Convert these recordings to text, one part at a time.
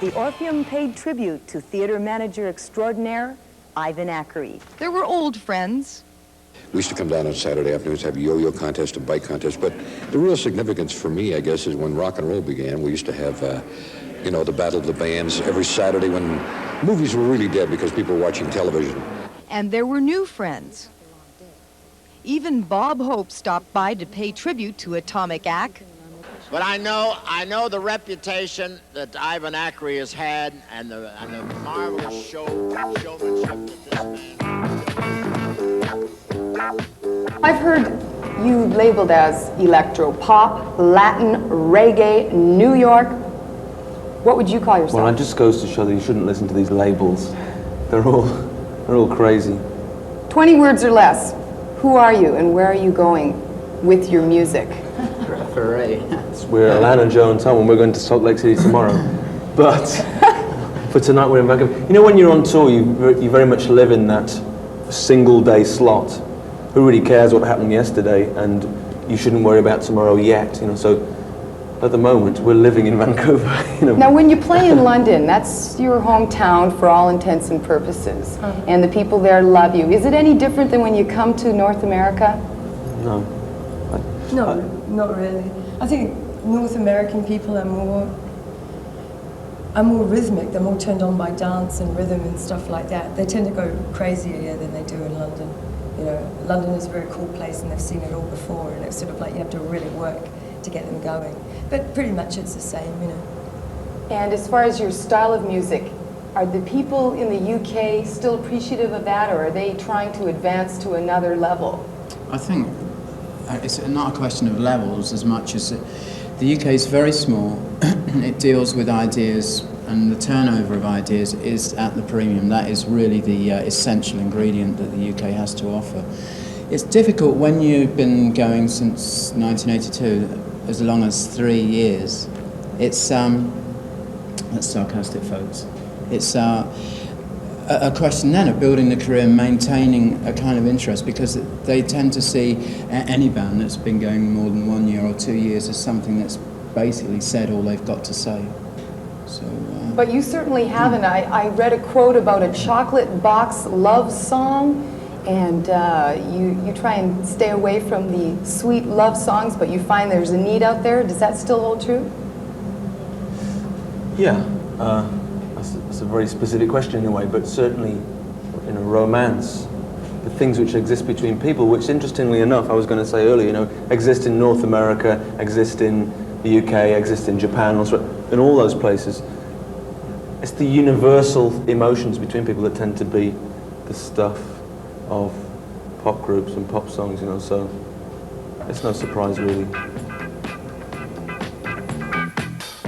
the Orpheum paid tribute to theater manager extraordinaire Ivan Ackery. There were old friends. We used to come down on Saturday afternoons, have a yo-yo contest, a bike contest, but the real significance for me, I guess, is when rock and roll began. We used to have, the Battle of the Bands every Saturday when movies were really dead because people were watching television. And there were new friends. Even Bob Hope stopped by to pay tribute to Atomic Ack. But I know the reputation that Ivan Ackery has had and the marvelous showmanship that this man. I've heard you labeled as electro pop, Latin, reggae, New York. What would you call yourself? Well, it just goes to show that you shouldn't listen to these labels. They're all crazy. 20 words or less. Who are you and where are you going with your music? We're Alana, Joe, and Tom, and we're going to Salt Lake City tomorrow. But for tonight, we're in Vancouver. You know, when you're on tour, you very much live in that single-day slot. Who really cares what happened yesterday? And you shouldn't worry about tomorrow yet. You know, so at the moment, we're living in Vancouver. You know. Now, when you play in London, that's your hometown for all intents and purposes, and the people there love you. Is it any different than when you come to North America? No. No, not really. I think North American people are more rhythmic. They're more turned on by dance and rhythm and stuff like that. They tend to go crazier than they do in London. You know, London is a very cool place and they've seen it all before, and it's sort of like you have to really work to get them going. But pretty much it's the same, you know. And as far as your style of music, are the people in the UK still appreciative of that, or are they trying to advance to another level? I think it's not a question of levels as much as the UK is very small. It deals with ideas, and the turnover of ideas is at the premium. That is really the essential ingredient that the UK has to offer. It's difficult when you've been going since 1982, as long as 3 years. It's that's sarcastic, folks. It's a question then of building the career and maintaining a kind of interest, because they tend to see any band that's been going more than 1 year or 2 years as something that's basically said all they've got to say. So. But you certainly haven't. I read a quote about a chocolate box love song, and you try and stay away from the sweet love songs, but you find there's a need out there. Does that still hold true? Yeah. That's a very specific question in a way, but certainly in a romance, the things which exist between people, which interestingly enough, I was going to say earlier, you know, exist in North America, exist in the UK, exist in Japan, in all those places. It's the universal emotions between people that tend to be the stuff of pop groups and pop songs, you know, so it's no surprise really.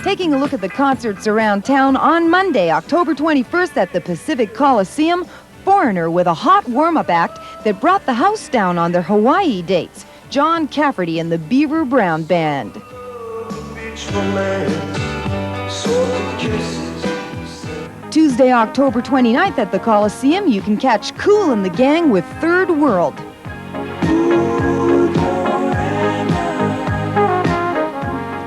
Taking a look at the concerts around town, on Monday, October 21st at the Pacific Coliseum, Foreigner with a hot warm-up act that brought the house down on their Hawaii dates, John Cafferty and the Beaver Brown Band. Tuesday, October 29th at the Coliseum, you can catch Kool and the Gang with Third World.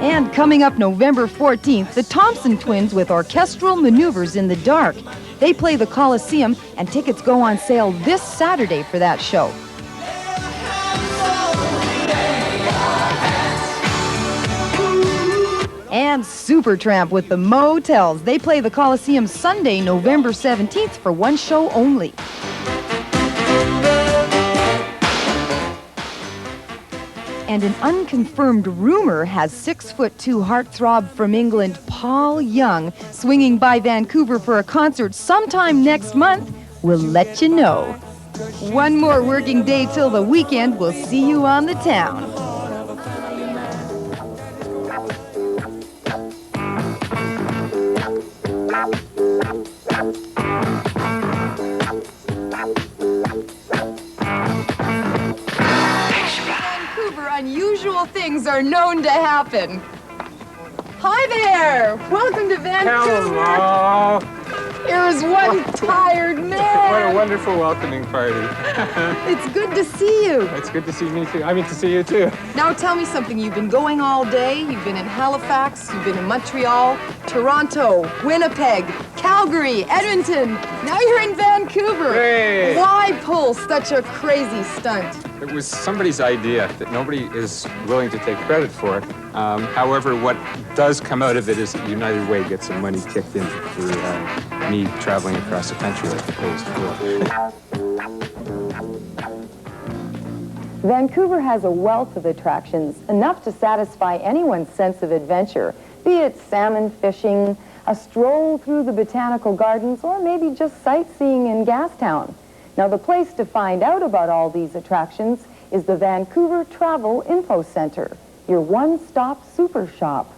And coming up November 14th, the Thompson Twins with Orchestral Maneuvers in the Dark. They play the Coliseum, and tickets go on sale this Saturday for that show. And Supertramp with the Motels. They play the Coliseum Sunday, November 17th for one show only. And an unconfirmed rumor has 6'2" heartthrob from England, Paul Young, swinging by Vancouver for a concert sometime next month. We'll let you know. One more working day till the weekend. We'll see you on the town. Unusual things are known to happen. Hi there! Welcome to Vancouver! Hello! Here's one tired man. What a wonderful welcoming party. It's good to see you. It's good to see me too. I mean, to see you too. Now tell me something. You've been going all day. You've been in Halifax. You've been in Montreal, Toronto, Winnipeg, Calgary, Edmonton. Now you're in Vancouver. Hey. Why pull such a crazy stunt? It was somebody's idea that nobody is willing to take credit for it. However, what does come out of it is that United Way gets some money kicked in for me traveling across the country like the opposed to Vancouver has a wealth of attractions, enough to satisfy anyone's sense of adventure, be it salmon fishing, a stroll through the botanical gardens, or maybe just sightseeing in Gastown. Now, the place to find out about all these attractions is the Vancouver Travel Info Center, your one-stop super shop.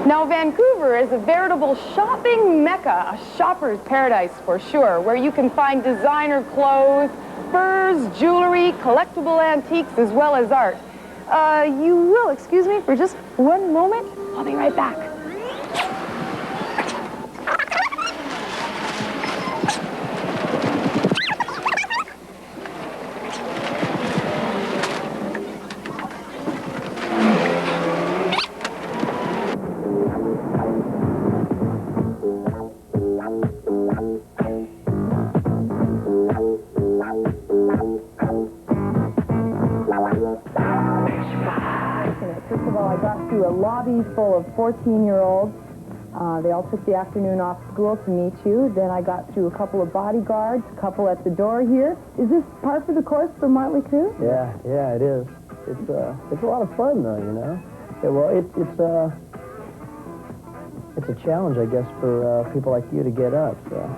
Now, Vancouver is a veritable shopping mecca, a shopper's paradise for sure, where you can find designer clothes, furs, jewelry, collectible antiques, as well as art. You will excuse me for just one moment? I'll be right back. First of all, I got through a lobby full of 14-year-olds. They all took the afternoon off school to meet you. Then I got through a couple of bodyguards, a couple at the door here. Is this par for the course for Motley Crue? Yeah, it is. It's a lot of fun, though, you know. Yeah, well, it's a challenge, I guess, for people like you to get up. So.